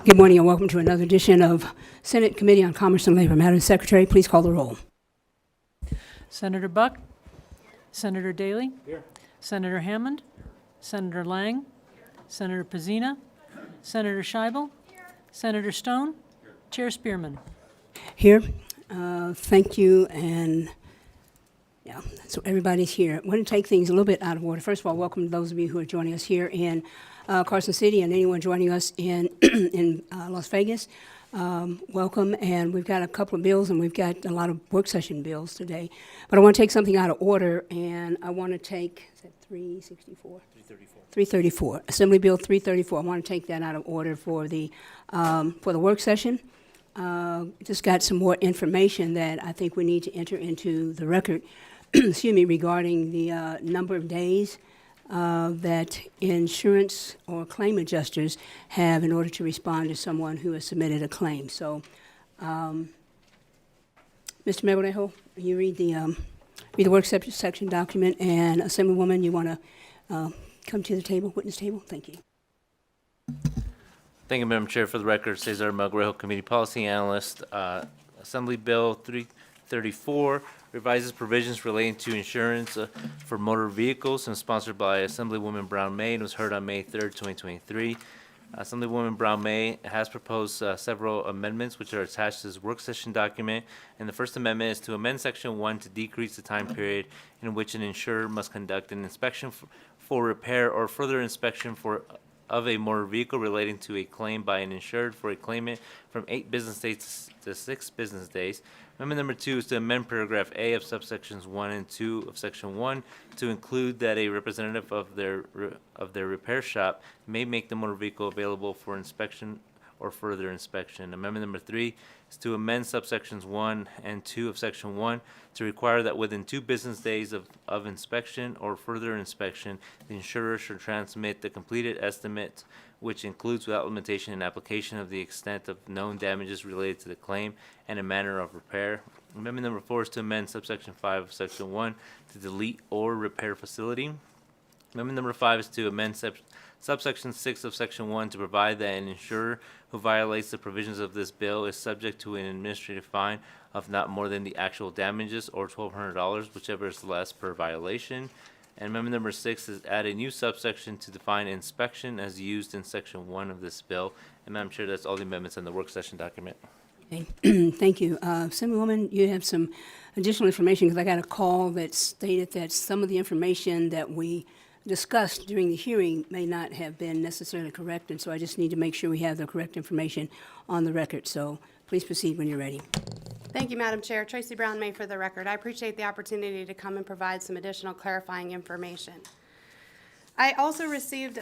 Good morning and welcome to another edition of Senate Committee on Commerce and Labor. Madam Secretary, please call the roll. Senator Buck, Senator Daley, here. Senator Hammond, Senator Lang, Senator Pizzina, Senator Scheibel, Senator Stone, Chair Spearman. Here. Thank you, and yeah, so everybody's here. I want to take things a little bit out of order. First of all, welcome to those of you who are joining us here in Carson City and anyone joining us in in Las Vegas. Welcome, and we've got a couple of bills and we've got a lot of work session bills today. But I want to take something out of order, and I want to take, is that 364? 334. Assembly Bill 334. I want to take that out of order for the work session. Just got some more information that I think we need to enter into the record, excuse me, regarding the number of days that insurance or claim adjusters have in order to respond to someone who has submitted a claim. So, Mr. Mebelejo, you read the work section document, and Assemblywoman, you want to come to the table, witness table? Thank you. Thank you, Madam Chair. For the record, Cesar Melgarejo, Committee Policy Analyst. Assembly Bill 334 revises provisions relating to insurance for motor vehicles and sponsored by Assemblywoman Brown May and was heard on May 3rd, 2023. Assemblywoman Brown May has proposed several amendments which are attached to this work session document. And the first amendment is to amend Section 1 to decrease the time period in which an insurer must conduct an inspection for repair or further inspection of a motor vehicle relating to a claim by an insured for a claimant from 8 business days to 6 business days. Amendment number 2 is to amend paragraph A of subsections 1 and 2 of section 1 to include that a representative of their repair shop may make the motor vehicle available for inspection or further inspection. Amendment number 3 is to amend subsections 1 and 2 of section 1 to require that within 2 business days of inspection or further inspection, the insurer should transmit the completed estimate, which includes without limitation an application of the extent of known damages related to the claim and a manner of repair. Amendment number 4 is to amend subsection 5 of section 1 to delete or repair facility. Amendment number 5 is to amend subsection 6 of section 1 to provide that an insurer who violates the provisions of this bill is subject to an administrative fine of not more than the actual damages or $1,200, whichever is less per violation. And amendment number 6 is add a new subsection to define inspection as used in section 1 of this bill. And Madam Chair, that's all the amendments in the work session document. Okay. Thank you. Assemblywoman, you have some additional information because I got a call that stated that some of the information that we discussed during the hearing may not have been necessarily correct, and so I just need to make sure we have the correct information on the record. So please proceed when you're ready. Thank you, Madam Chair. Tracy Brown May for the record. I appreciate the opportunity to come and provide some additional clarifying information. I also received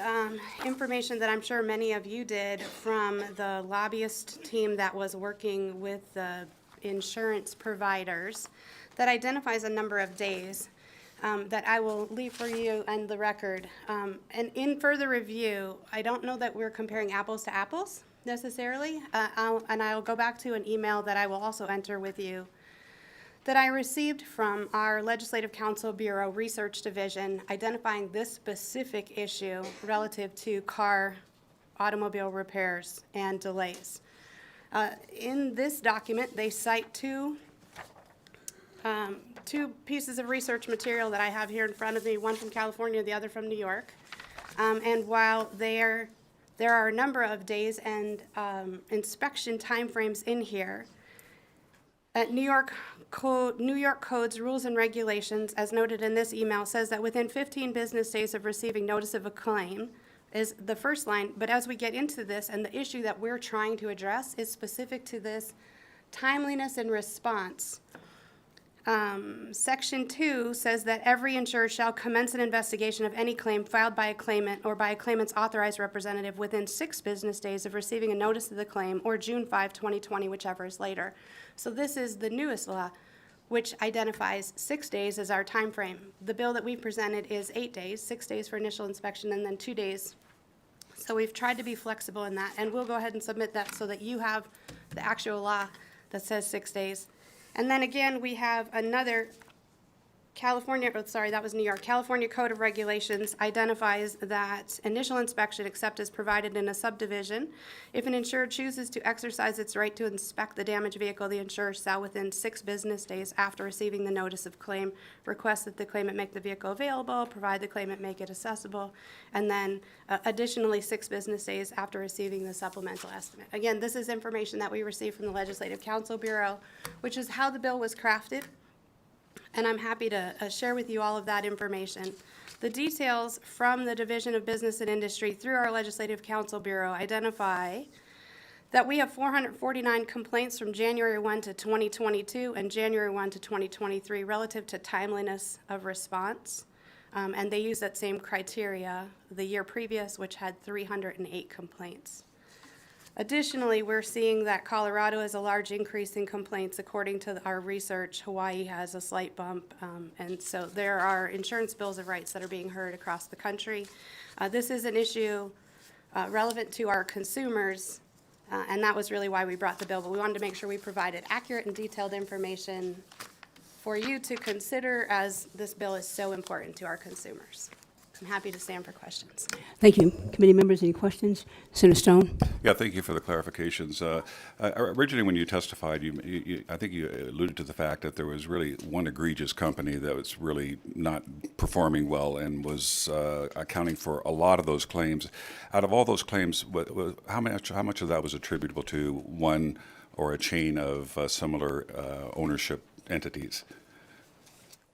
information that I'm sure many of you did from the lobbyist team that was working with the insurance providers that identifies a number of days that I will leave for you and the record. And in further review, I don't know that we're comparing apples to apples necessarily, I'll go back to an email that I will also enter with you that I received from our Legislative Council Bureau Research Division identifying this specific issue relative to automobile repairs and delays. In this document, they cite two pieces of research material that I have here in front of me, one from California, the other from New York. And while there are a number of days and inspection timeframes in here, New York Code's rules and regulations, as noted in this email, says that within 15 business days of receiving notice of a claim is the first line. But as we get into this, and the issue that we're trying to address is specific to this timeliness and response. Section 2 says that every insurer shall commence an investigation of any claim filed by a claimant or by a claimant's authorized representative within 6 business days of receiving a notice of the claim or June 5, 2020, whichever is later. So this is the newest law, which identifies 6 days as our time frame. The bill that we presented is 8 days, 6 days for initial inspection and then 2 days. So we've tried to be flexible in that, and we'll go ahead and submit that so that you have the actual law that says 6 days. And then again, we have another that was New York. California Code of Regulations identifies that initial inspection, except as provided in a subdivision, if an insured chooses to exercise its right to inspect the damaged vehicle, the insurer shall, within 6 business days after receiving the notice of claim, request that the claimant make the vehicle available, provide the claimant make it accessible, and then additionally 6 business days after receiving the supplemental estimate. Again, this is information that we received from the Legislative Counsel Bureau, which is how the bill was crafted. And I'm happy to share with you all of that information. The details from the Division of Business and Industry through our Legislative Counsel Bureau identify that we have 449 complaints from January 1 to 2022 and January 1 to 2023 relative to timeliness of response. And they use that same criteria the year previous, which had 308 complaints. Additionally, we're seeing that Colorado has a large increase in complaints. According to our research, Hawaii has a slight bump, and so there are insurance bills of rights that are being heard across the country. This is an issue relevant to our consumers, and that was really why we brought the bill, but we wanted to make sure we provided accurate and detailed information for you to consider, as this bill is so important to our consumers. I'm happy to stand for questions. Thank you. Committee members, any questions? Senator Stone? Yeah, thank you for the clarifications. Originally, when you testified, I think you alluded to the fact that there was really one egregious company that was really not performing well and was accounting for a lot of those claims. Out of all those claims, how much of that was attributable to one or a chain of similar ownership entities?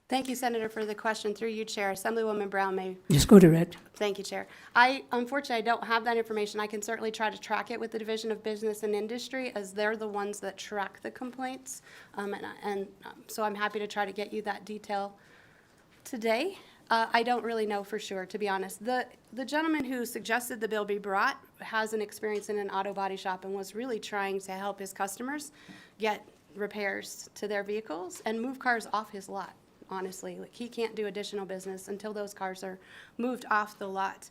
Thank you, Senator, for the question. Through you, Chair. Assemblywoman Brown may. Just go direct. Thank you, Chair. Unfortunately, I don't have that information. I can certainly try to track it with the Division of Business and Industry, as they're the ones that track the complaints. So I'm happy to try to get you that detail today. I don't really know for sure, to be honest. The gentleman who suggested the bill be brought has an experience in an auto body shop and was really trying to help his customers get repairs to their vehicles and move cars off his lot. Honestly, like, he can't do additional business until those cars are moved off the lot.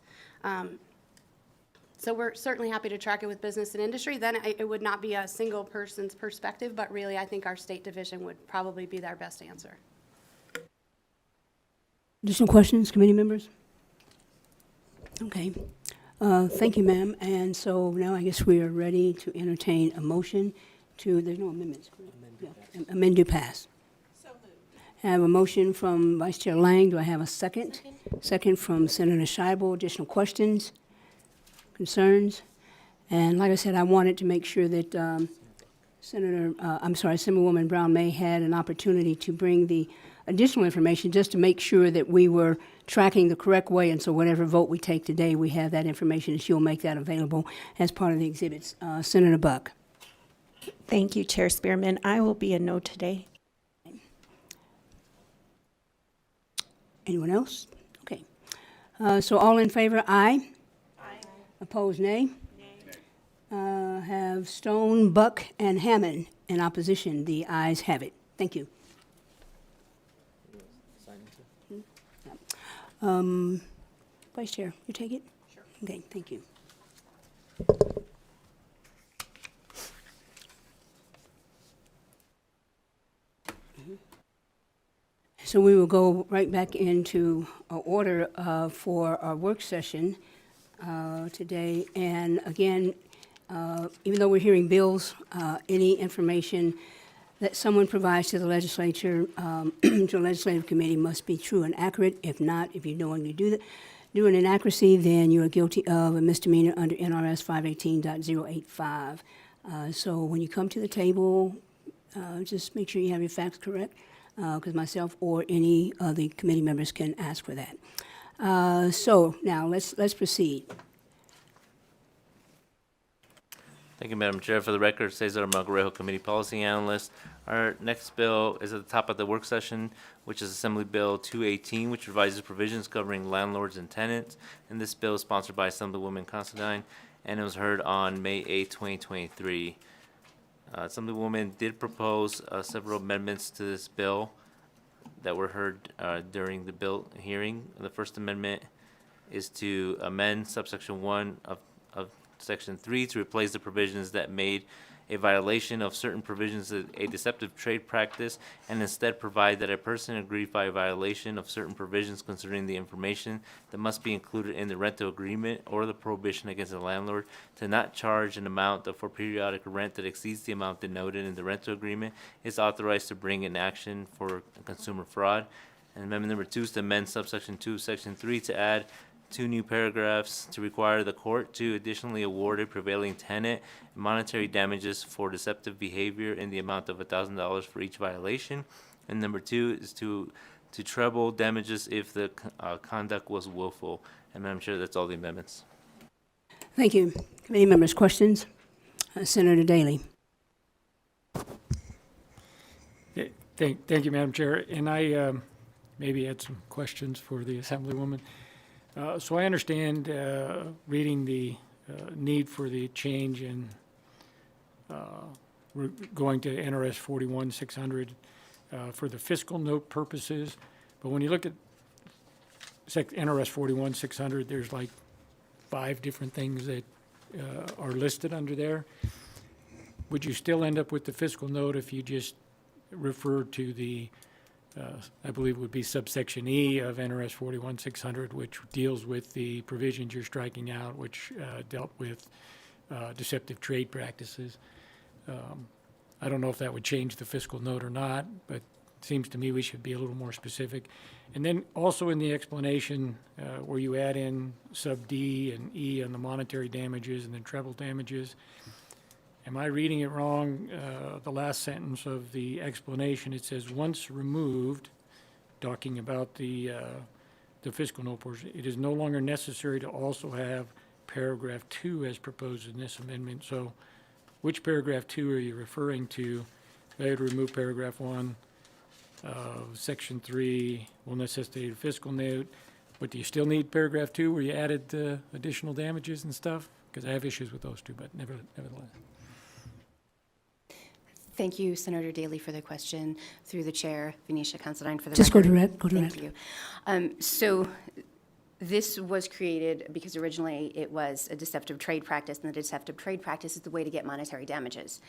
So we're certainly happy to track it with Business and Industry. Then it would not be a single person's perspective, but really I think our state division would probably be their best answer. Additional questions, committee members? Okay. Thank you, ma'am. And so now I guess we are ready to entertain a motion to, there's no amendments, correct? Yeah. Amend to pass. I have a motion from Vice Chair Lang. Do I have a second? Second from Senator Scheibel. Additional questions, concerns? And like I said, I wanted to make sure that Assemblywoman Brown May had an opportunity to bring the additional information just to make sure that we were tracking the correct way. And so whatever vote we take today, we have that information, and she'll make that available as part of the exhibits. Senator Buck. Thank you, Chair Spearman. I will be a no today. Anyone else? Okay. So all in favor, aye. Aye. Opposed, nay. Nay. Have Stone, Buck, and Hammond in opposition. The ayes have it. Thank you. Vice Chair, you take it? Sure. Okay, thank you. So we will go right back into order for our work session today. And again, even though we're hearing bills, any information that someone provides to the legislature, to the legislative committee, must be true and accurate. If not, if you knowingly do an inaccuracy, then you are guilty of a misdemeanor under NRS 518.085. So when you come to the table, just make sure you have your facts correct, because myself or any of the committee members can ask for that. So now let's proceed. Thank you, Madam Chair. For the record, Cesar Margarejo, Committee Policy Analyst. Our next bill is at the top of the work session, which is Assembly Bill 218, which revises provisions covering landlords and tenants. And this bill is sponsored by Assemblywoman Considine, and it was heard on May 8, 2023. Assemblywoman did propose several amendments to this bill that were heard during the bill hearing. The first amendment is to amend subsection 1 of Section 3 to replace the provisions that made a violation of certain provisions of a deceptive trade practice, and instead provide that a person aggrieved by a violation of certain provisions concerning the information that must be included in the rental agreement or the prohibition against the landlord to not charge an amount for periodic rent that exceeds the amount denoted in the rental agreement is authorized to bring an action for consumer fraud. And amendment number 2 is to amend subsection 2, section 3 to add 2 new paragraphs to require the court to additionally award a prevailing tenant monetary damages for deceptive behavior in the amount of $1,000 for each violation. And number 2 is to treble damages if the conduct was willful. And Madam Chair, that's all the amendments. Thank you. Committee members, questions? Senator Daley. Thank you, Madam Chair. And I maybe had some questions for the Assemblywoman. So I understand, reading the need for the change in, we're going to NRS 41-600 for the fiscal note purposes. But when you look at NRS 41-600, there's like 5 different things that are listed under there. Would you still end up with the fiscal note if you just refer to the I believe would be subsection E of NRS 41-600, which deals with the provisions you're striking out, which dealt with deceptive trade practices. I don't know if that would change the fiscal note or not, but it seems to me we should be a little more specific. And then also in the explanation where you add in sub D and E on the monetary damages and then treble damages, am I reading it wrong? The last sentence of the explanation, it says, once removed, talking about the fiscal note portion, it is no longer necessary to also have paragraph 2 as proposed in this amendment. So which paragraph 2 are you referring to? Failure to remove paragraph 1 of section 3 will necessitate a fiscal note. But do you still need paragraph 2 where you added additional damages and stuff? Because I have issues with those two, but nevertheless. Thank you, Senator Daley, for the question. Through the chair, Venetia Considine for the Just record. go to Thank you. So this was created because originally it was a deceptive trade practice, and the deceptive trade practice is the way to get monetary damages.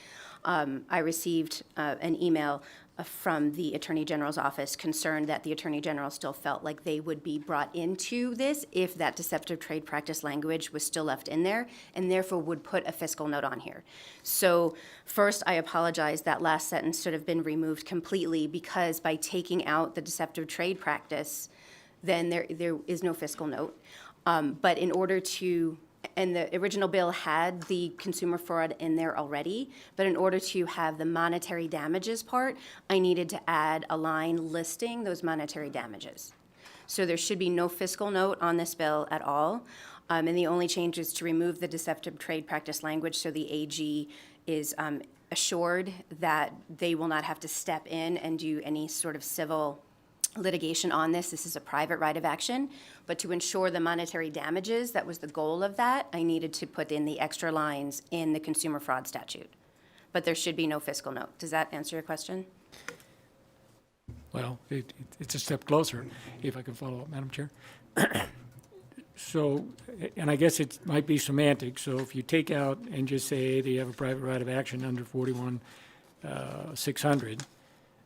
I received an email from the Attorney General's office concerned that the Attorney General still felt like they would be brought into this if that deceptive trade practice language was still left in there, and therefore would put a fiscal note on here. So first, I apologize, that last sentence should have been removed completely, because by taking out the deceptive trade practice, then there is no fiscal note. But in order to, and the original bill had the consumer fraud in there already, but in order to have the monetary damages part, I needed to add a line listing those monetary damages. So there should be no fiscal note on this bill at all. And the only change is to remove the deceptive trade practice language, so the AG is assured that they will not have to step in and do any sort of civil litigation on this. This is a private right of action, but to ensure the monetary damages, that was the goal of that, I needed to put in the extra lines in the consumer fraud statute. But there should be no fiscal note. Does that answer your question? Well, it's a step closer, if I can follow up, Madam Chair. So, and I guess it might be semantic, so if you take out and just say that you have a private right of action under 41-600,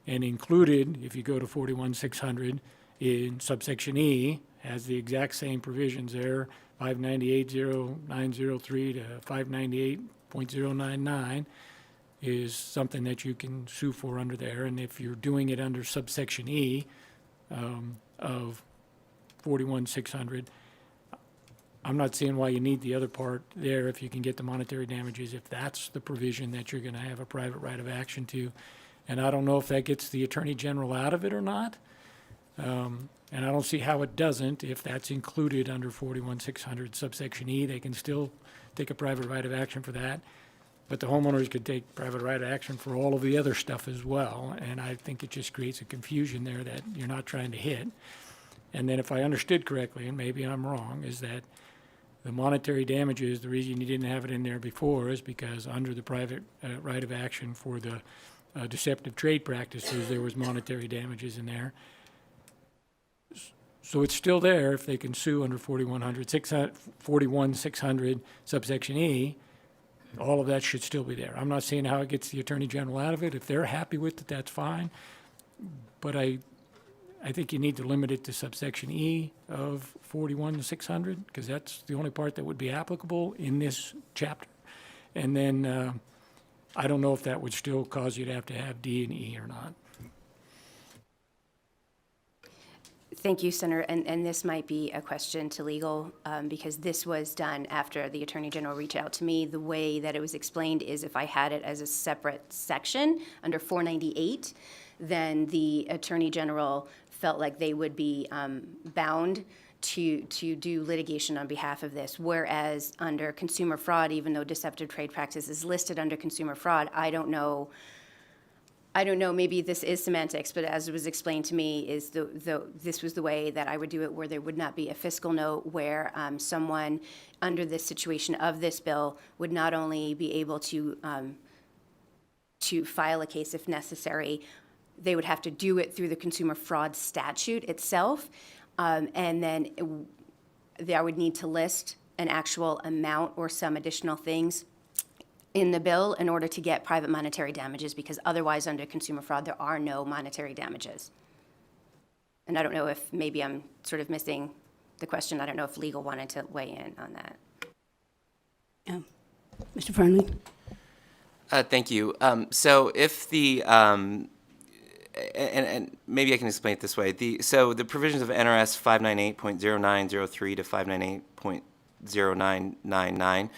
and included, if you go to 41-600, in subsection E, has the exact same provisions there, 598.0903 to 598.099 is something that you can sue for under there. And if you're doing it under subsection E of 41-600, I'm not seeing why you need the other part there if you can get the monetary damages, if that's the provision that you're going to have a private right of action to. And I don't know if that gets the Attorney General out of it or not. And I don't see how it doesn't. If that's included under 41-600 subsection E, they can still take a private right of action for that. But the homeowners could take private right of action for all of the other stuff as well. And I think it just creates a confusion there that you're not trying to hit. And then if I understood correctly, and maybe I'm wrong, is that the monetary damages, the reason you didn't have it in there before is because under the private right of action for the deceptive trade practices, there was monetary damages in there. So it's still there if they can sue under 41-600 subsection E. all of that should still be there. I'm not seeing how it gets the Attorney General out of it. If they're happy with it, that's fine. But I think you need to limit it to subsection E of 41-600, because that's the only part that would be applicable in this chapter. And then I don't know if that would still cause you to have D and E or not. Thank you, Senator. And this might be a question to legal, because this was done after the Attorney General reached out to me. The way that it was explained is if I had it as a separate section under 498, then the Attorney General felt like they would be bound to do litigation on behalf of this, whereas under consumer fraud, even though deceptive trade practice is listed under consumer fraud, I don't know, maybe this is semantics, but as it was explained to me, is this was the way that I would do it, where there would not be a fiscal note, where someone under this situation of this bill would not only be able to file a case if necessary, they would have to do it through the consumer fraud statute itself, and then I would need to list an actual amount or some additional things in the bill in order to get private monetary damages, because otherwise under consumer fraud, there are no monetary damages. And I don't know if maybe I'm sort of missing the question. I don't know if legal wanted to weigh in on that. Yeah. Mr. Fernley? Thank you. So if the, and maybe I can explain it this way. So the provisions of NRS 598.0903 to 598.0999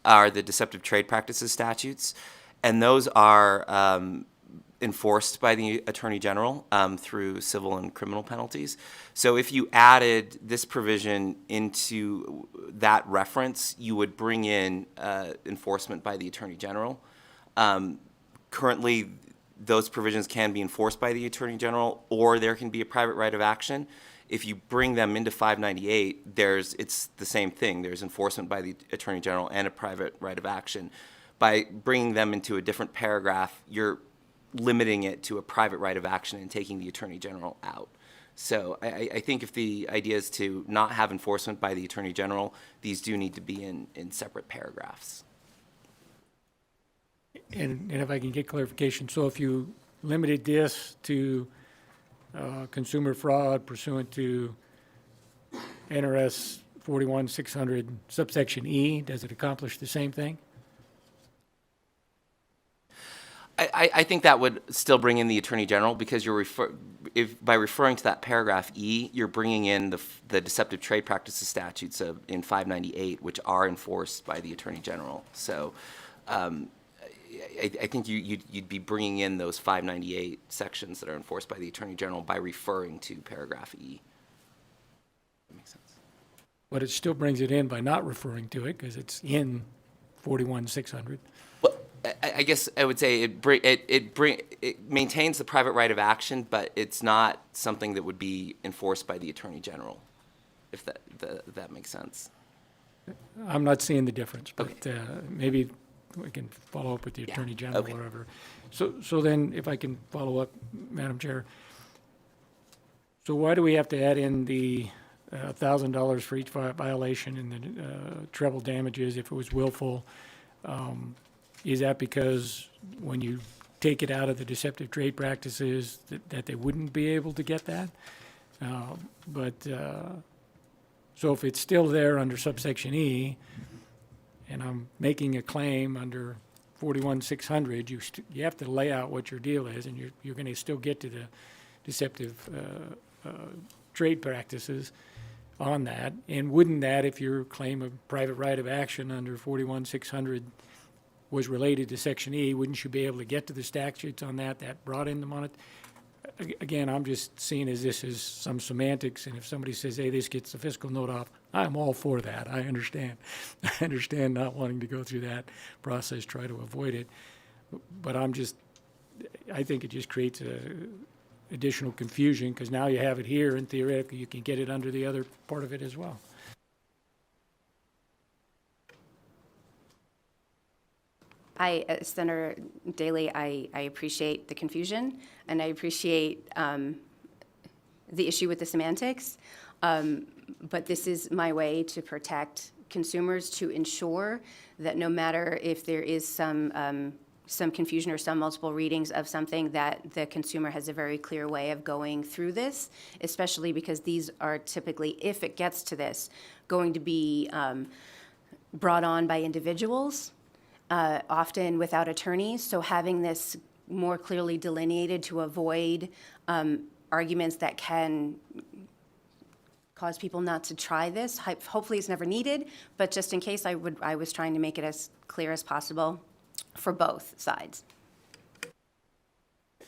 are the deceptive trade practices statutes, and those are enforced by the Attorney General through civil and criminal penalties. So if you added this provision into that reference, you would bring in enforcement by the Attorney General. Currently, those provisions can be enforced by the Attorney General, or there can be a private right of action. If you bring them into 598, it's the same thing. There's enforcement by the Attorney General and a private right of action. By bringing them into a different paragraph, you're limiting it to a private right of action and taking the Attorney General out. So I think if the idea is to not have enforcement by the Attorney General, these do need to be in separate paragraphs. And if I can get clarification, so if you limited this to consumer fraud pursuant to NRS 41-600 subsection E, does it accomplish the same thing? I think that would still bring in the Attorney General, because by referring to that paragraph E, you're bringing in the deceptive trade practices statutes in 598, which are enforced by the Attorney General. So I think you'd be bringing in those 598 sections that are enforced by the Attorney General by referring to paragraph E. That makes sense. But it still brings it in by not referring to it, because it's in 41-600. Well, I guess I would say it maintains the private right of action, but it's not something that would be enforced by the Attorney General, if that makes sense. I'm not seeing the difference, but Okay. Maybe we can follow up with the Attorney General okay. or whatever. So then, if I can follow up, Madam Chair. So why do we have to add in the $1,000 for each violation and the treble damages if it was willful? Is that because when you take it out of the deceptive trade practices that they wouldn't be able to get that? So if it's still there under subsection E, and I'm making a claim under 41-600, you have to lay out what your deal is, and you're going to still get to the deceptive trade practices on that. And wouldn't that, if your claim of private right of action under 41-600 was related to section E, wouldn't you be able to get to the statutes on that brought in the monetary? Again, I'm just seeing as this is some semantics, and if somebody says, hey, this gets the fiscal note off, I'm all for that. I understand. I understand not wanting to go through that process, try to avoid it. But I think it just creates additional confusion, because now you have it here, and theoretically you can get it under the other part of it as well. Senator Daley, I appreciate the confusion, and I appreciate the issue with the semantics, but this is my way to protect consumers to ensure that no matter if there is some confusion or some multiple readings of something, that the consumer has a very clear way of going through this, especially because these are typically, if it gets to this, going to be brought on by individuals, often without attorneys. So having this more clearly delineated to avoid arguments that can cause people not to try this. Hopefully it's never needed, but just in case, I was trying to make it as clear as possible for both sides.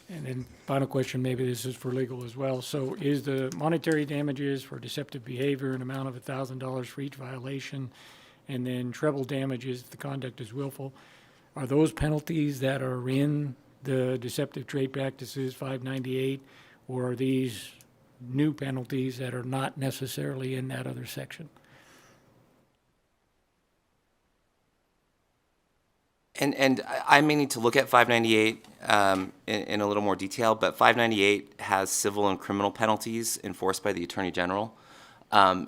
And then final question, maybe this is for legal as well. So is the monetary damages for deceptive behavior an amount of $1,000 for each violation, and then treble damages if the conduct is willful? Are those penalties that are in the Deceptive Trade Practices 598, or are these new penalties that are not necessarily in that other section? And I may need to look at 598 in a little more detail, but 598 has civil and criminal penalties enforced by the Attorney General. So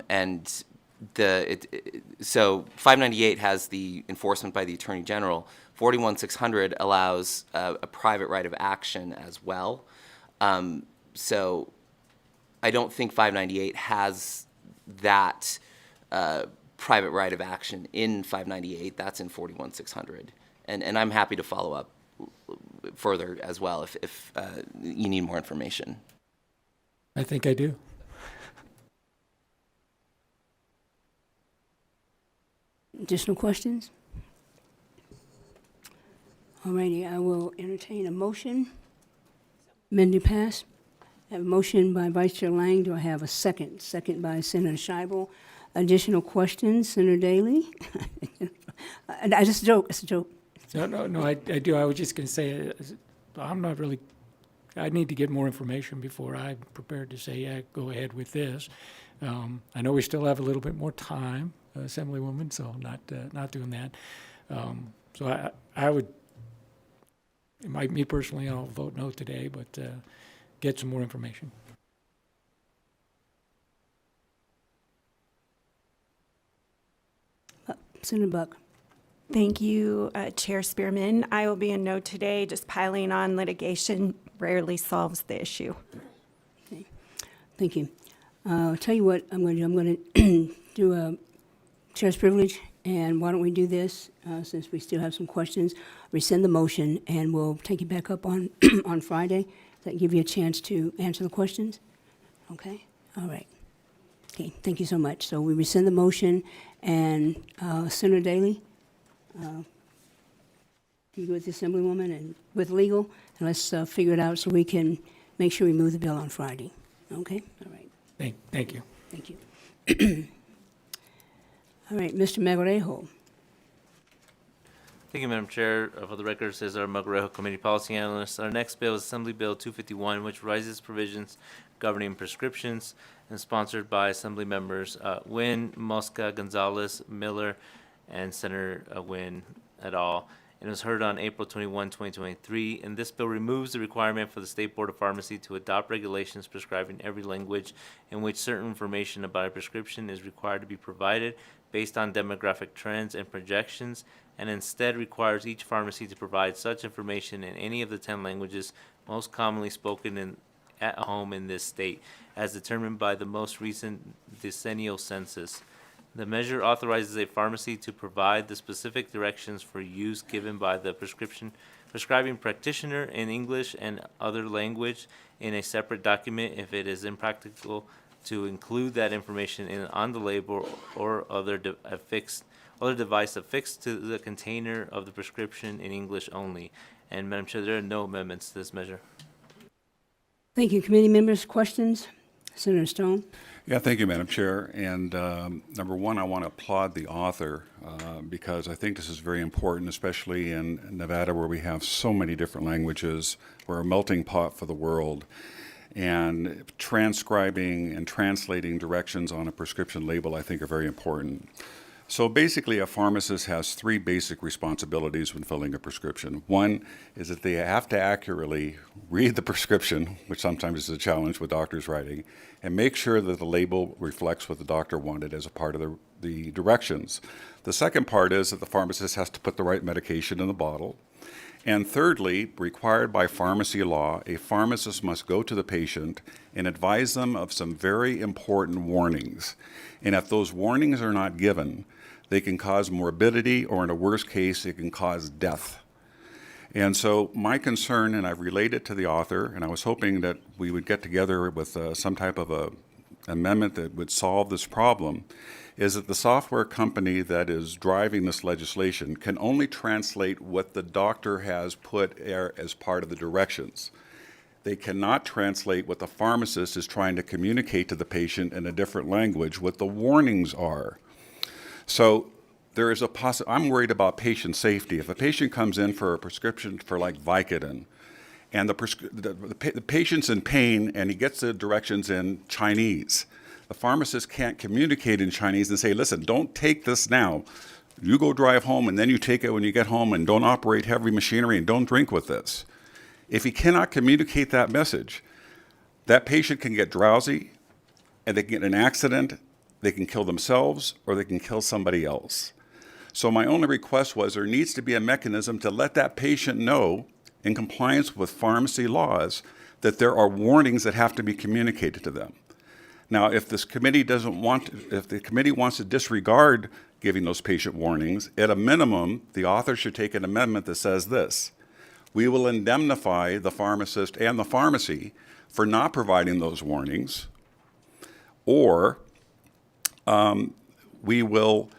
598 has the enforcement by the Attorney General. 41600 allows a private right of action as well. So I don't think 598 has that private right of action in 598. That's in 41600. And I'm happy to follow up further as well if you need more information. I think I do. Additional questions? Alrighty, I will entertain a motion. Amended pass. I have a motion by Vice Chair Lang. Do I have a second? Second by Senator Scheibel. Additional questions, Senator Daly? I just joke. It's a joke. No, I do. I was just going to say, I'm not really, I need to get more information before I'm prepared to say, yeah, go ahead with this. I know we still have a little bit more time, Assemblywoman, so not doing that. So I would, me personally, I'll vote no today, but get some more information. Senator Buck. Thank you, Chair Spearman. I will be a no today. Just piling on litigation rarely solves the issue. Okay. Thank you. I'll tell you what I'm going to do. I'm going to do a chair's privilege, and why don't we do this, since we still have some questions, rescind the motion, and we'll take it back up on, on Friday. Does that give you a chance to answer the questions? Okay? All right. Okay, thank you so much. So we rescind the motion, and Senator Daly, you go with the Assemblywoman and with legal, and let's figure it out so we can make sure we move the bill on Friday. Okay? All right. Thank you. Thank you. All right, Mr. Magrejo. Thank you, Madam Chair. For the record, says our Magrejo Committee Policy Analyst. Our next bill is Assembly Bill 251, which rises provisions governing prescriptions, and sponsored by Assembly members Nguyen, Mosca, Gonzalez, Miller, and Senator Nguyen et al. It was heard on April 21, 2023, and this bill removes the requirement for the State Board of Pharmacy to adopt regulations prescribing every language in which certain information about a prescription is required to be provided based on demographic trends and projections, and instead requires each pharmacy to provide such information in any of the 10 languages most commonly spoken at home in this state, as determined by the most recent decennial census. The measure authorizes a pharmacy to provide the specific directions for use given by the prescribing practitioner in English and other language in a separate document if it is impractical to include that information on the label or other device affixed to the container of the prescription in English only. And Madam Chair, there are no amendments to this measure. Thank you. Committee members, questions? Senator Stone? Yeah, thank you, Madam Chair. And number one, I want to applaud the author because I think this is very important, especially in Nevada where we have so many different languages. We're a melting pot for the world. And transcribing and translating directions on a prescription label, I think, are very important. So basically, a pharmacist has three basic responsibilities when filling a prescription. One is that they have to accurately read the prescription, which sometimes is a challenge with doctors writing, and make sure that the label reflects what the doctor wanted as a part of the the directions. The second part is that the pharmacist has to put the right medication in the bottle. And thirdly, required by pharmacy law, a pharmacist must go to the patient and advise them of some very important warnings. And if those warnings are not given, they can cause morbidity, or in a worst case, it can cause death. And so my concern, and I've relayed it to the author, and I was hoping that we would get together with some type of a amendment that would solve this problem, is that the software company that is driving this legislation can only translate what the doctor has put there as part of the directions. They cannot translate what the pharmacist is trying to communicate to the patient in a different language, what the warnings are. So there is I'm worried about patient safety. If a patient comes in for a prescription for like Vicodin, and the patient's in pain and he gets the directions in Chinese, the pharmacist can't communicate in Chinese and say, listen, don't take this now. You go drive home and then you take it when you get home, and don't operate heavy machinery and don't drink with this. If he cannot communicate that message, that patient can get drowsy and they can get in an accident, they can kill themselves, or they can kill somebody else. So my only request was there needs to be a mechanism to let that patient know, in compliance with pharmacy laws, that there are warnings that have to be communicated to them. Now, if this committee if the committee wants to disregard giving those patient warnings, at a minimum, the author should take an amendment that says this: we will indemnify the pharmacist and the pharmacy for not providing those warnings, or we will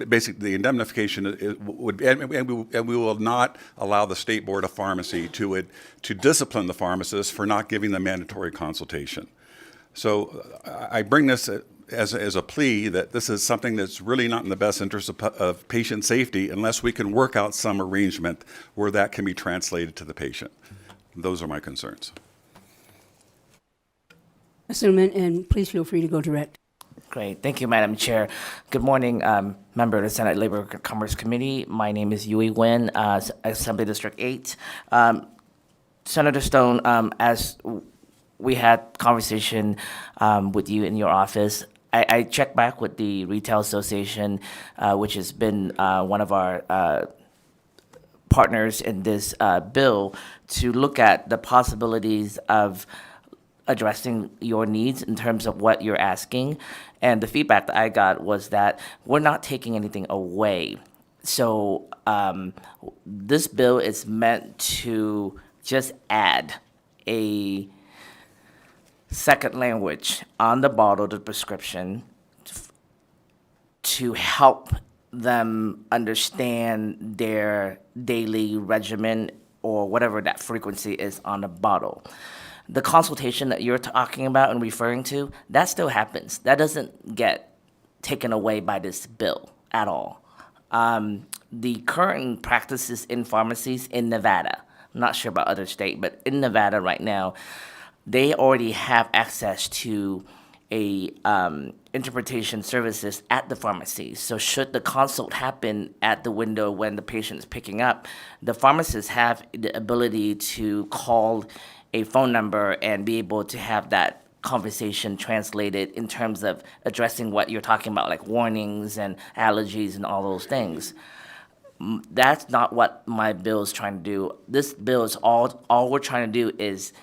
basically, the indemnification would, and we will not allow the State Board of Pharmacy to discipline the pharmacist for not giving the mandatory consultation. So I bring this as a plea that this is something that's really not in the best interest of patient safety, unless we can work out some arrangement where that can be translated to the patient. Those are my concerns. Mr. Newman, and please feel free to go direct. Great. Thank you, Madam Chair. Good morning, member of the Senate Labor Commerce Committee. My name is Yui Nguyen, Assembly District 8. Senator Stone, as we had conversation with you in your office, I checked back with the Retail Association, which has been one of our partners in this bill, to look at the possibilities of addressing your needs in terms of what you're asking. And the feedback that I got was that we're not taking anything away. So this bill is meant to just add a second language on the bottle, the prescription, to help them understand their daily regimen or whatever that frequency is on the bottle. The consultation that you're talking about and referring to, that still happens. That doesn't get taken away by this bill at all. The current practices in pharmacies in Nevada, I'm not sure about other states, but in Nevada right now, they already have access to a interpretation services at the pharmacy. So should the consult happen at the window when the patient is picking up, the pharmacists have the ability to call a phone number and be able to have that conversation translated in terms of addressing what you're talking about, like warnings and allergies and all those things. That's not what my bill is trying to do. This bill is all we're trying to do is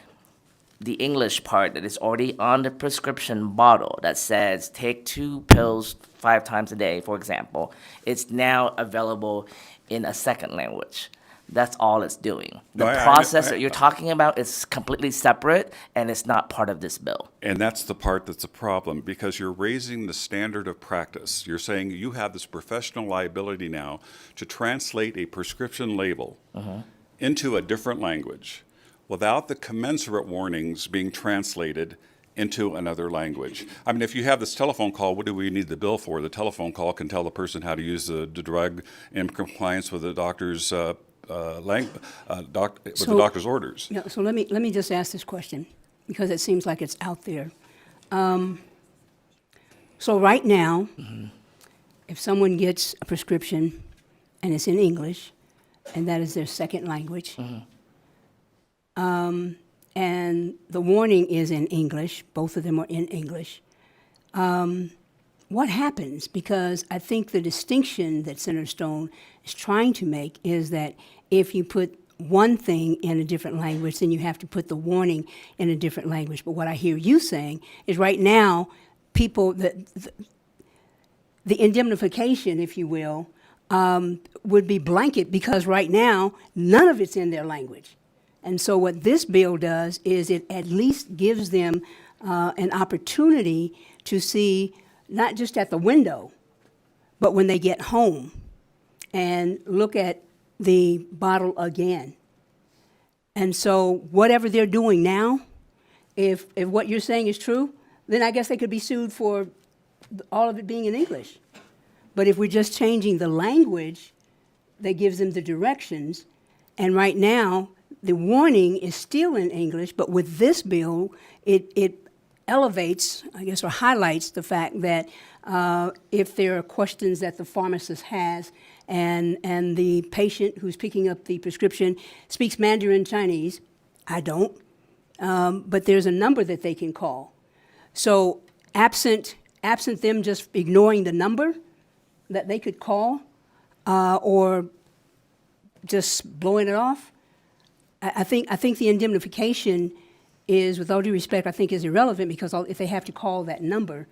the English part that is already on the prescription bottle that says take 2 pills 5 times a day, for example. It's now available in a second language. That's all it's doing. The process that you're talking about is completely separate, and it's not part of this bill. And that's the part that's a problem, because you're raising the standard of practice. You're saying you have this professional liability now to translate a prescription label into a different language without the commensurate warnings being translated into another language. I mean, if you have this telephone call, what do we need the bill for? The telephone call can tell the person how to use the drug in compliance with the doctor's with the doctor's orders. Yeah, so let me just ask this question, because it seems like it's out there. So right now, if someone gets a prescription and it's in English, and that is their second language, and the warning is in English, both of them are in English, what happens? Because I think the distinction that Senator Stone is trying to make is that if you put one thing in a different language, then you have to put the warning in a different language. But what I hear you saying is right now, people, the indemnification, if you will, would be blanket because right now, none of it's in their language. And so what this bill does is it at least gives them an opportunity to see not just at the window, but when they get home and look at the bottle again. And so whatever they're doing now, if what you're saying is true, then I guess they could be sued for all of it being in English. But if we're just changing the language that gives them the directions, and right now, the warning is still in English, but with this bill, it elevates, I guess, or highlights the fact that if there are questions that the pharmacist has and the patient who's picking up the prescription speaks Mandarin Chinese, I don't, but there's a number that they can call. So absent them just ignoring the number that they could call or just blowing it off, I think the indemnification is, with all due respect, I think is irrelevant because if they have to call that number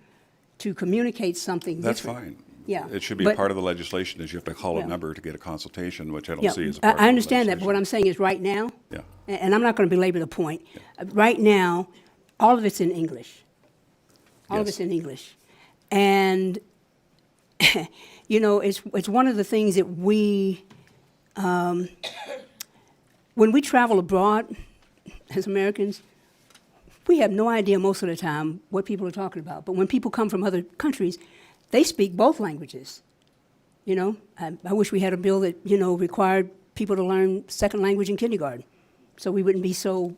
to communicate something That's different. fine. Yeah. It should be but- part of the legislation is you have to call Yeah. a number to get a consultation, which I don't Yeah, see as a part of the I understand that, but what I'm legislation. saying is right now, Yeah. and I'm not going to belabor the point, right now, all of it's in English. All of Yes. it's in English. And, you know, it's one of the things that we, when we travel abroad as Americans, we have no idea most of the time what people are talking about. But when people come from other countries, they speak both languages. You know, I wish we had a bill that, you know, required people to learn second language in kindergarten, so we wouldn't be so,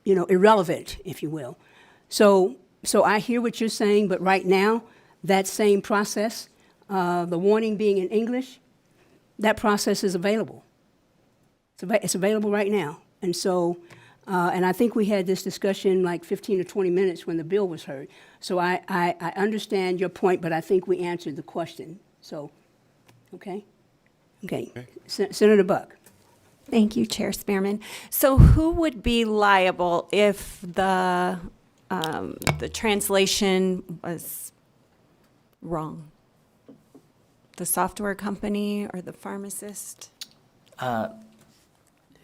you know, irrelevant, if you will. So I hear what you're saying, but right now, that same process, the warning being in English, that process is available. It's available right now. And so, and I think we had this discussion like 15 or 20 minutes when the bill was heard. So I understand your point, but I think we answered the question. So, okay? Okay. Senator Buck. Thank you, Chair Spearman. So who would be liable if the translation was wrong? The software company or the pharmacist?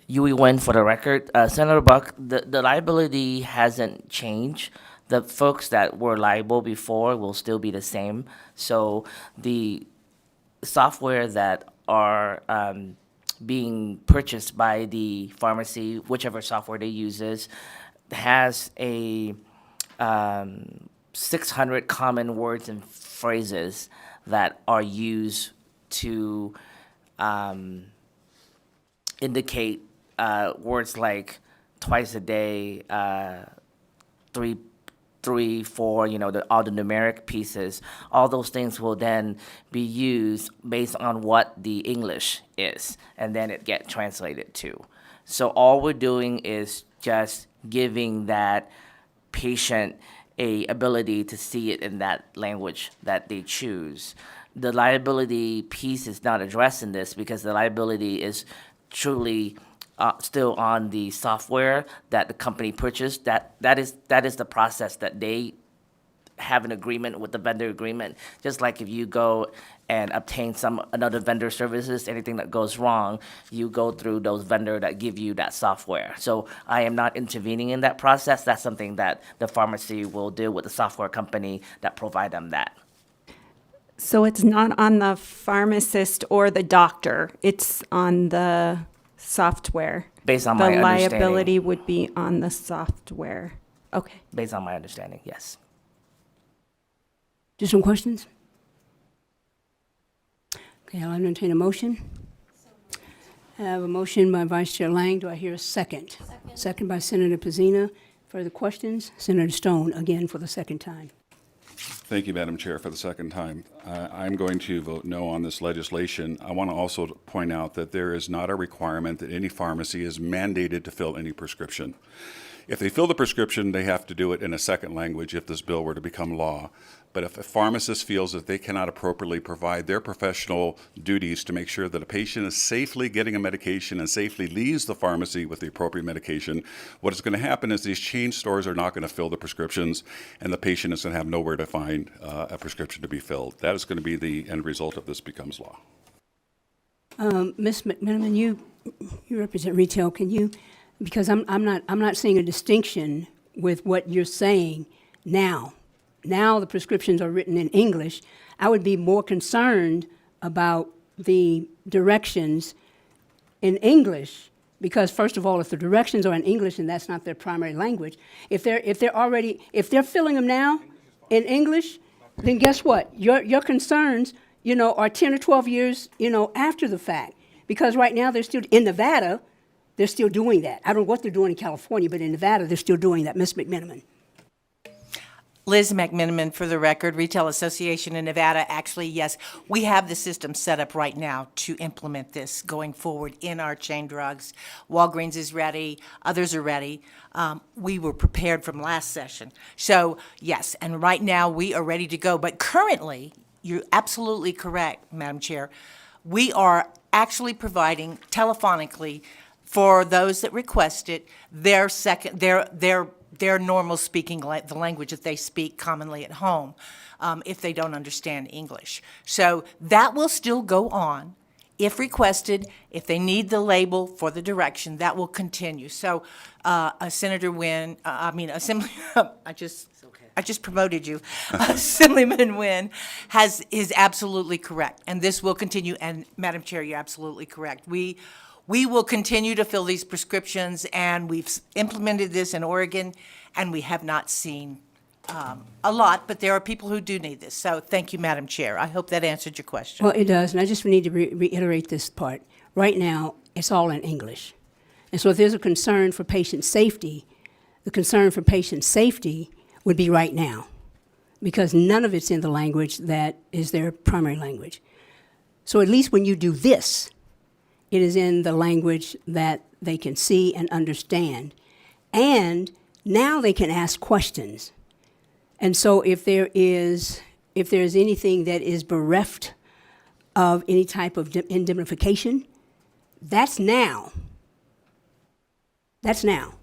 Yui Wen for the record. Senator Buck, the liability hasn't changed. The folks that were liable before will still be the same. So the software that are being purchased by the pharmacy, whichever software they uses, has a 600 common words and phrases that are used to indicate words like twice a day, three, four, you know, all the numeric pieces. All those things will then be used based on what the English is, and then it get translated to. So all we're doing is just giving that patient a ability to see it in that language that they choose. The liability piece is not addressed in this because the liability is truly still on the software that the company purchased. That is the process that they have an agreement with the vendor agreement. Just like if you go and obtain another vendor services, anything that goes wrong, you go through those vendor that give you that software. So I am not intervening in that process. That's something that the pharmacy will deal with the software company that provide them that. So it's not on the pharmacist or the doctor, it's on the software. Based on my The understanding. liability would be on the software. Okay. Based on my understanding, yes. Just some questions? Okay, I'll entertain a motion. I have a motion by Vice Chair Lang. Do I hear a second? Second by Senator Pazina. Further questions? Senator Stone, again for the second time. Thank you, Madam Chair, for the second time. I'm going to vote no on this legislation. I want to also point out that there is not a requirement that any pharmacy is mandated to fill any prescription. if they fill the prescription, they have to do it in a second language if this bill were to become law. But if a pharmacist feels that they cannot appropriately provide their professional duties to make sure that a patient is safely getting a medication and safely leaves the pharmacy with the appropriate medication, what is going to happen is these chain stores are not going to fill the prescriptions, and the patient is going to have nowhere to find a prescription to be filled. That is going to be the end result if this becomes law. Ms. McMenamin, you represent retail. Can you, because I'm not seeing a distinction with what you're saying now. Now the prescriptions are written in English. I would be more concerned about the directions in English, because first of all, if the directions are in English and that's not their primary language, if they're filling them now in English, then guess what? Your concerns, are 10 or 12 years, after the fact. Because right now they're still, in Nevada, they're still doing that. I don't know what they're doing in California, but in Nevada, they're still doing that. Ms. McMenamin. Liz McMenamin, for the record, Retail Association in Nevada. Actually, yes, we have the system set up right now to implement this going forward in our chain drugs. Walgreens is ready, others are ready. We were prepared from last session. So, yes, and right now we are ready to go. But currently, you're absolutely correct, Madam Chair. We are actually providing telephonically for those that request it their normal speaking, the language that they speak commonly at home, if they don't understand English. So that will still go on. If requested, if they need the label for the direction, that will continue. So, Senator Wynn, Assembly, I just promoted you. Assemblyman Wynn is absolutely correct, and this will continue. And Madam Chair, you're absolutely correct. We will continue to fill these prescriptions, and we've implemented this in Oregon, and we have not seen a lot, but there are people who do need this. So thank you, Madam Chair. I hope that answered your question. Well, it does, and I just need to reiterate this part. Right now, it's all in English. And so if there's a concern for patient safety, the concern for patient safety would be right now, because none of it's in the language that is their primary language. So at least when you do this, it is in the language that they can see and understand. And now they can ask questions. And so if there is anything that is bereft of any type of indemnification, that's now. That's now.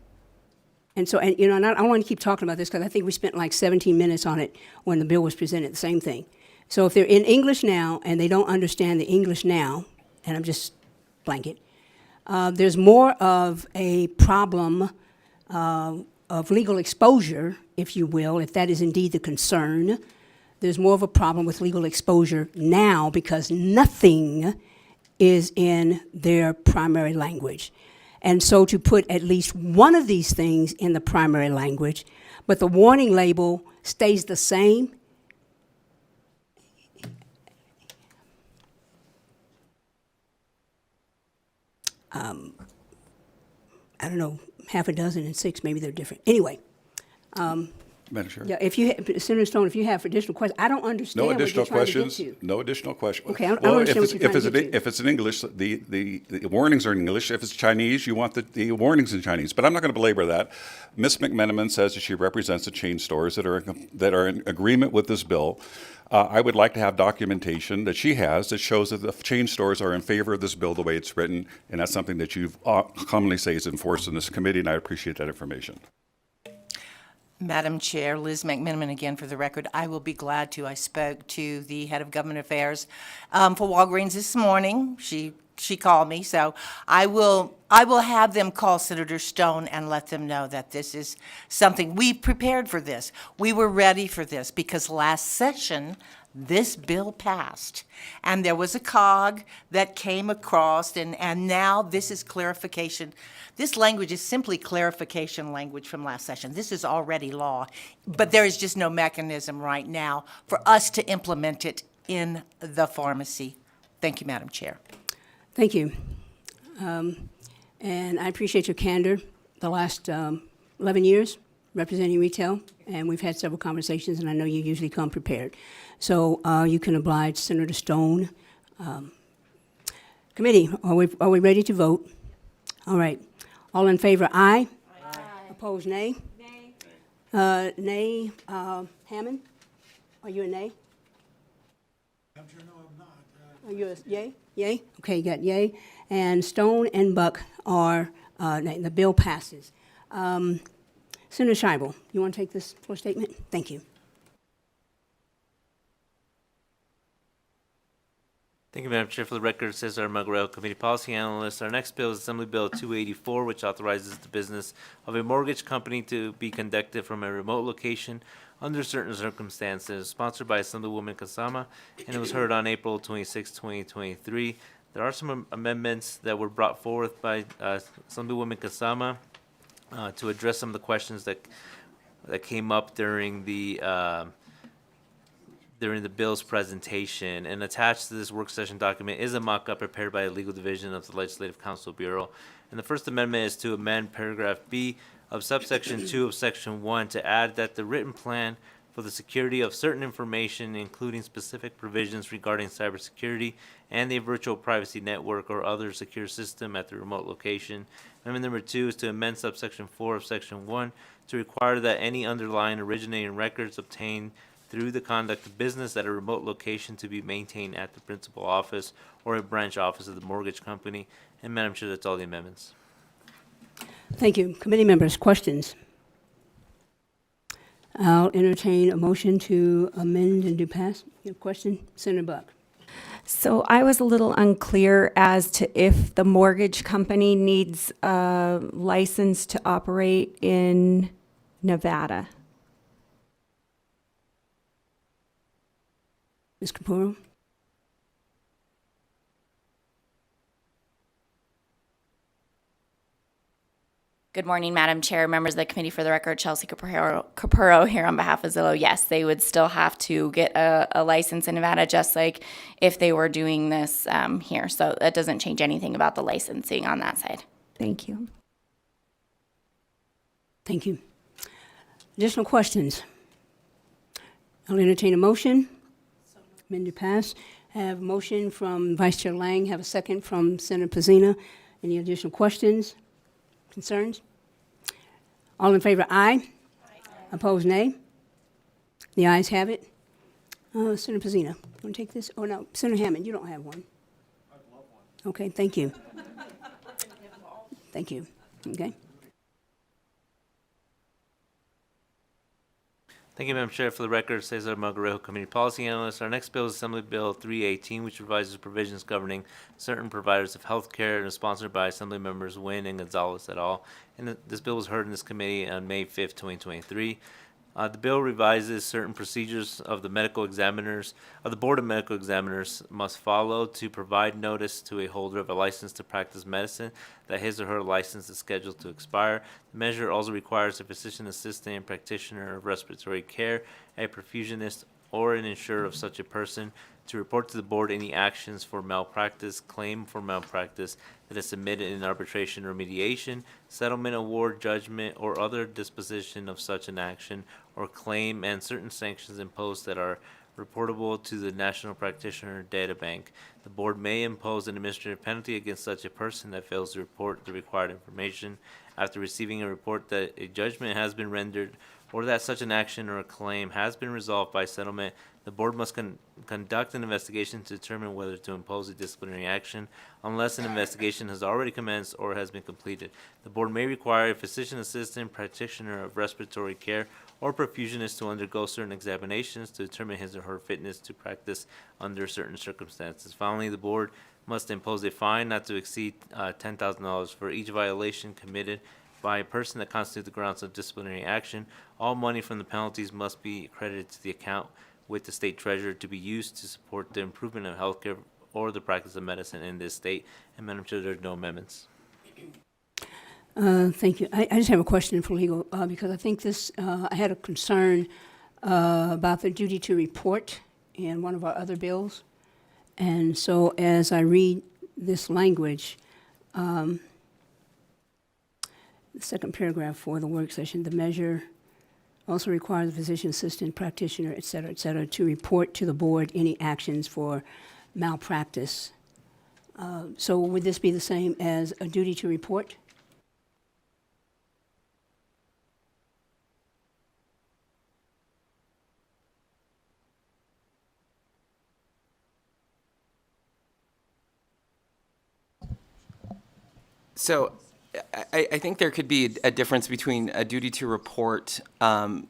And so, and I don't want to keep talking about this because I think we spent like 17 minutes on it when the bill was presented, the same thing. So if they're in English now and they don't understand the English now, and I'm just blanket, there's more of a problem of legal exposure, if you will, if that is indeed the concern. There's more of a problem with legal exposure now because nothing is in their primary language. And so to put at least one of these things in the primary language, but the warning label stays the same, I don't know, half a dozen and 6, maybe they're different. Anyway. Madam Chair. Yeah, Senator Stone, if you have additional questions, I don't understand No what additional you're trying to get questions. to. No additional questions. Okay, I don't understand what you're trying to get to. If it's in English, the warnings are in English. If it's Chinese, you want the warnings in Chinese. But I'm not going to belabor that. Ms. McMenamin says that she represents the chain stores that are in agreement with this bill. I would like to have documentation that she has that shows that the chain stores are in favor of this bill the way it's written, and that's something that you commonly say is enforced in this committee, and I appreciate that information. Madam Chair, Liz McMenamin again for the record. I will be glad to. I spoke to the head of government affairs for Walgreens this morning. She called me, so I will have them call Senator Stone and let them know that this is something we prepared for this. We were ready for this because last session this bill passed, and there was a cog that came across, and now this is clarification. This language is simply clarification language from last session. This is already law, but there is just no mechanism right now for us to implement it in the pharmacy. Thank you, Madam Chair. Thank you. And I appreciate your candor the last 11 years representing retail, and we've had several conversations, and I know you usually come prepared. So you can oblige Senator Stone. Committee, are we ready to vote? All right. All in favor, aye? Aye. Opposed, nay? Nay, Hammond? Are you a nay? I'm sure no, I'm not. Are you a yay? Yay? Okay, you got yay. And Stone and Buck are nay. The bill passes. Senator Scheibel, you want to take this floor statement? Thank you. Thank you, Madam Chair. For the record, Cesar Magureo, Committee Policy Analyst. Our next bill is Assembly Bill 284, which authorizes the business of a mortgage company to be conducted from a remote location under certain circumstances, sponsored by Assemblywoman Kasama, and it was heard on April 26, 2023. There are some amendments that were brought forth by Assemblywoman Kasama to address some of the questions that came up during the bill's presentation. And attached to this work session document is a mock-up prepared by the Legal Division of the Legislative Council Bureau. And the first amendment is to amend paragraph B of subsection 2 of section 1 to add that the written plan for the security of certain information, including specific provisions regarding cybersecurity and a virtual privacy network or other secure system at the remote location. Amendment number 2 is to amend subsection 4 of section 1 to require that any underlying originating records obtained through the conduct of business at a remote location to be maintained at the principal office or a branch office of the mortgage company. And Madam Chair, that's all the amendments. Thank you. Committee members, questions? I'll entertain a motion to amend and do pass. You have a question? Senator Buck. So I was a little unclear as to if the mortgage company needs a license to operate in Nevada. Ms. Capuro? Good morning, Madam Chair, members of the committee. For the record, Chelsea Capuro here on behalf of Zillow. Yes, they would still have to get a license in Nevada, just like if they were doing this here. So that doesn't change anything about the licensing on that side. Thank you. Thank you. Additional questions? I'll entertain a motion. Amend to pass. Have a motion from Vice Chair Lang. Have a second from Senator Pazina. Any additional questions? Concerns? All in favor, aye. Opposed, nay. The ayes have it. Senator Pazina, want to take this? Oh, no, Senator Hammond, you don't have one. I'd love one. Okay, thank you. Thank you. Okay. Thank you, Madam Chair. For the record, Cesar Magureo, Committee Policy Analyst. Our next bill is Assembly Bill 318, which revises provisions governing certain providers of health care and is sponsored by Assembly members Nguyen and Gonzalez et al. And this bill was heard in this committee on May 5th, 2023. The bill revises certain procedures of the Board of Medical Examiners must follow to provide notice to a holder of a license to practice medicine that his or her license is scheduled to expire. The measure also requires a physician assistant and practitioner of respiratory care, a perfusionist, or an insurer of such a person to report to the board any actions for malpractice, claim for malpractice that is submitted in arbitration or mediation, settlement, award, judgment, or other disposition of such an action or claim, and certain sanctions imposed that are reportable to the National Practitioner Data Bank. The board may impose an administrative penalty against such a person that fails to report the required information. After receiving a report that a judgment has been rendered or that such an action or a claim has been resolved by settlement, the board must conduct an investigation to determine whether to impose a disciplinary action unless an investigation has already commenced or has been completed. The board may require a physician assistant, practitioner of respiratory care, or perfusionist to undergo certain examinations to determine his or her fitness to practice under certain circumstances. Finally, the board must impose a fine not to exceed $10,000 for each violation committed by a person that constitutes the grounds of disciplinary action. All money from the penalties must be credited to the account with the state treasurer to be used to support the improvement of healthcare or the practice of medicine in this state. And Madam Chair, there are no amendments. Thank you. I just have a question for legal because I think this, I had a concern about the duty to report in one of our other bills. And so as I read this language, the second paragraph for the work session, the measure also requires the physician assistant, practitioner, et cetera, to report to the board any actions for malpractice. So would this be the same as a duty to report? So I think there could be a difference between a duty to report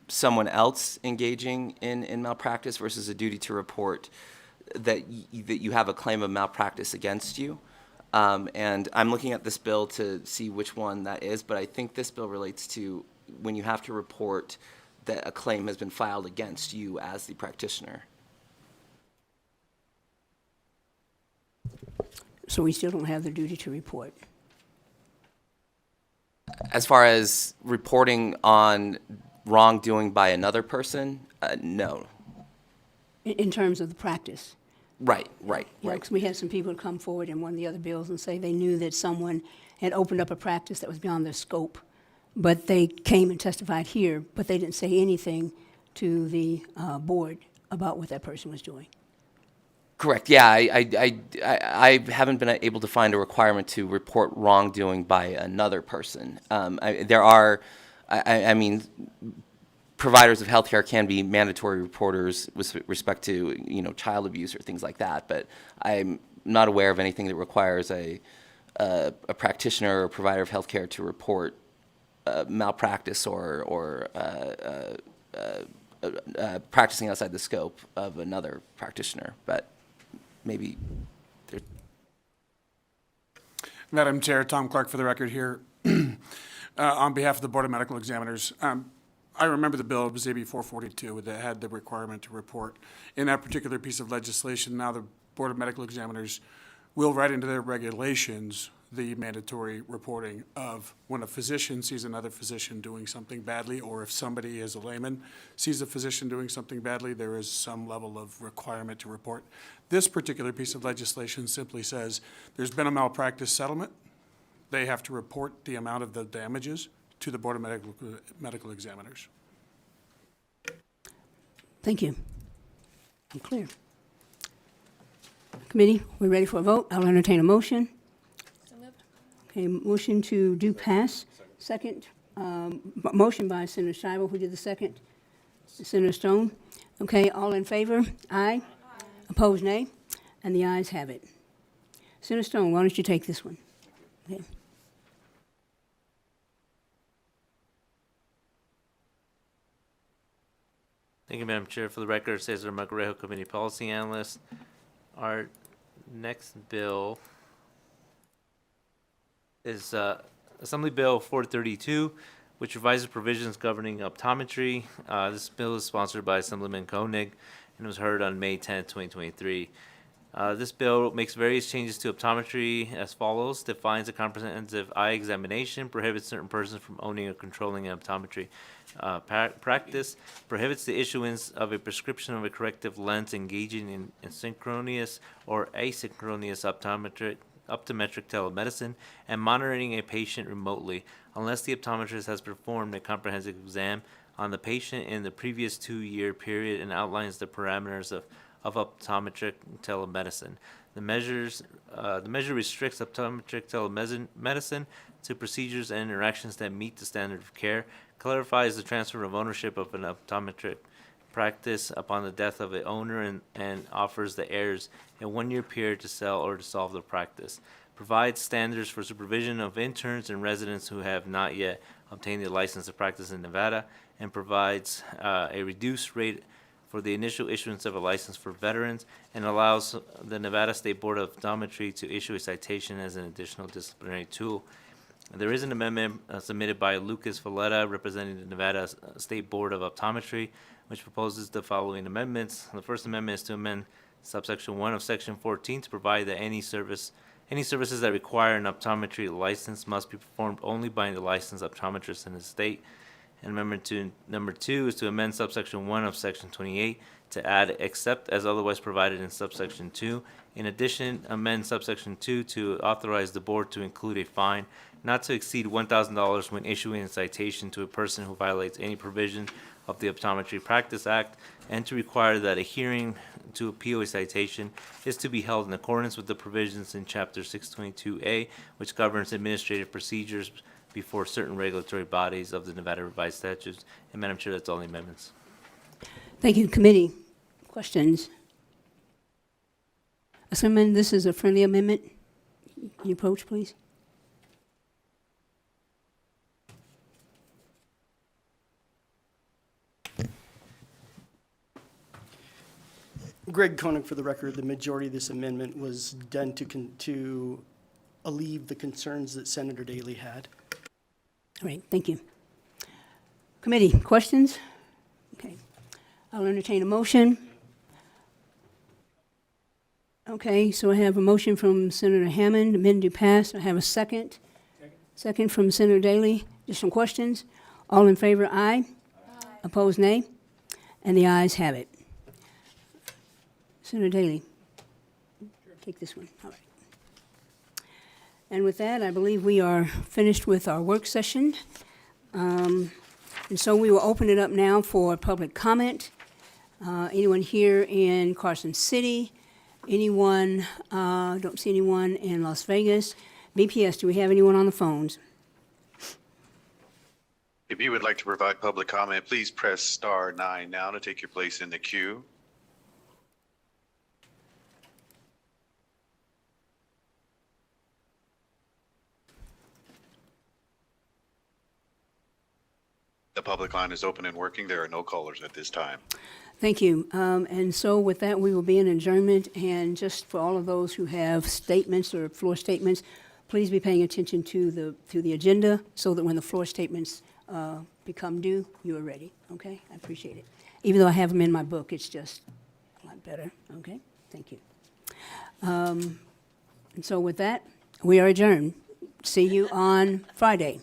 someone else engaging in malpractice versus a duty to report that you have a claim of malpractice against you. And I'm looking at this bill to see which one that is, but I think this bill relates to when you have to report that a claim has been filed against you as the practitioner. So we still don't have the duty to report. As far as reporting on wrongdoing by another person, no. In terms of the practice. Right. Yeah, because we had some people come forward in one of the other bills and say they knew that someone had opened up a practice that was beyond their scope, but they came and testified here, but they didn't say anything to the board about what that person was doing. Correct. Yeah, I haven't been able to find a requirement to report wrongdoing by another person. There are, I mean, providers of healthcare can be mandatory reporters with respect to, you know, child abuse or things like that, but I'm not aware of anything that requires a practitioner or provider of healthcare to report malpractice or practicing outside the scope of another practitioner. But maybe there. Madam Chair, Tom Clark for the record here. On behalf of the Board of Medical Examiners, I remember the bill, it was AB 442, that had the requirement to report. In that particular piece of legislation, now the Board of Medical Examiners will write into their regulations the mandatory reporting of when a physician sees another physician doing something badly, or if somebody as a layman sees a physician doing something badly, there is some level of requirement to report. This particular piece of legislation simply says there's been a malpractice settlement. They have to report the amount of the damages to the Board of Medical Examiners. Thank you. I'm clear. Committee, we're ready for a vote. I'll entertain a motion. Okay, motion to do pass. Second, motion by Senator Scheibel. Who did the second? Senator Stone. Okay, all in favor? Aye. Opposed, nay. And the ayes have it. Senator Stone, why don't you take this one? Okay. Thank you, Madam Chair. For the record, Cesar Magrejo, Committee Policy Analyst. Our next bill is Assembly Bill 432, which revises provisions governing optometry. This bill is sponsored by Assemblyman Koenig and was heard on May 10, 2023. This bill makes various changes to optometry as follows: defines a comprehensive eye examination, prohibits certain persons from owning or controlling an optometry practice, prohibits the issuance of a prescription of a corrective lens engaging in synchronous or asynchronous optometric telemedicine, and monitoring a patient remotely unless the optometrist has performed a comprehensive exam on the patient in the previous 2-year period and outlines the parameters of optometric telemedicine. The measure restricts optometric telemedicine to procedures and interactions that meet the standard of care, clarifies the transfer of ownership of an optometric practice upon the death of the owner, and offers the heirs a 1-year period to sell or dissolve the practice, provides standards for supervision of interns and residents who have not yet obtained the license to practice in Nevada, and provides a reduced rate for the initial issuance of a license for veterans, and allows the Nevada State Board of Optometry to issue a citation as an additional disciplinary tool. There is an amendment submitted by Lucas Valletta, representing the Nevada State Board of Optometry, which proposes the following amendments. The first amendment is to amend subsection 1 of section 14 to provide that any services that require an optometry license must be performed only by the licensed optometrist in the state. And number two is to amend subsection 1 of section 28 to add except as otherwise provided in subsection 2. In addition, amend subsection 2 to authorize the board to include a fine not to exceed $1,000 when issuing a citation to a person who violates any provision of the Optometry Practice Act, and to require that a hearing to appeal a citation is to be held in accordance with the provisions in Chapter 622A, which governs administrative procedures before certain regulatory bodies of the Nevada Revised Statutes. And Madam Chair, that's all the amendments. Thank you, committee. Questions? Assemblyman, this is a friendly amendment. Can you approach, please? Greg Koenig, for the record, the majority of this amendment was done to alleviate the concerns that Senator Daley had. All right, thank you. Committee, questions? Okay. I'll entertain a motion. Okay, so I have a motion from Senator Hammond, amended to pass. I have a second. Second from Senator Daley. Additional questions? All in favor, aye. Opposed, nay. And the ayes have it. Senator Daley, take this one. All right. And with that, I believe we are finished with our work session. And so we will open it up now for public comment. Anyone here in Carson City? Anyone, don't see anyone in Las Vegas. BPS, do we have anyone on the phones? If you would like to provide public comment, please press *9 now to take your place in the queue. The public line is open and working. There are no callers at this time. Thank you. And so with that, we will be in adjournment. And just for all of those who have statements or floor statements, please be paying attention to the agenda so that when the floor statements become due, you are ready. Okay? I appreciate it. Even though I have them in my book, it's just a lot better. Okay? Thank you. And so with that, we are adjourned. See you on Friday.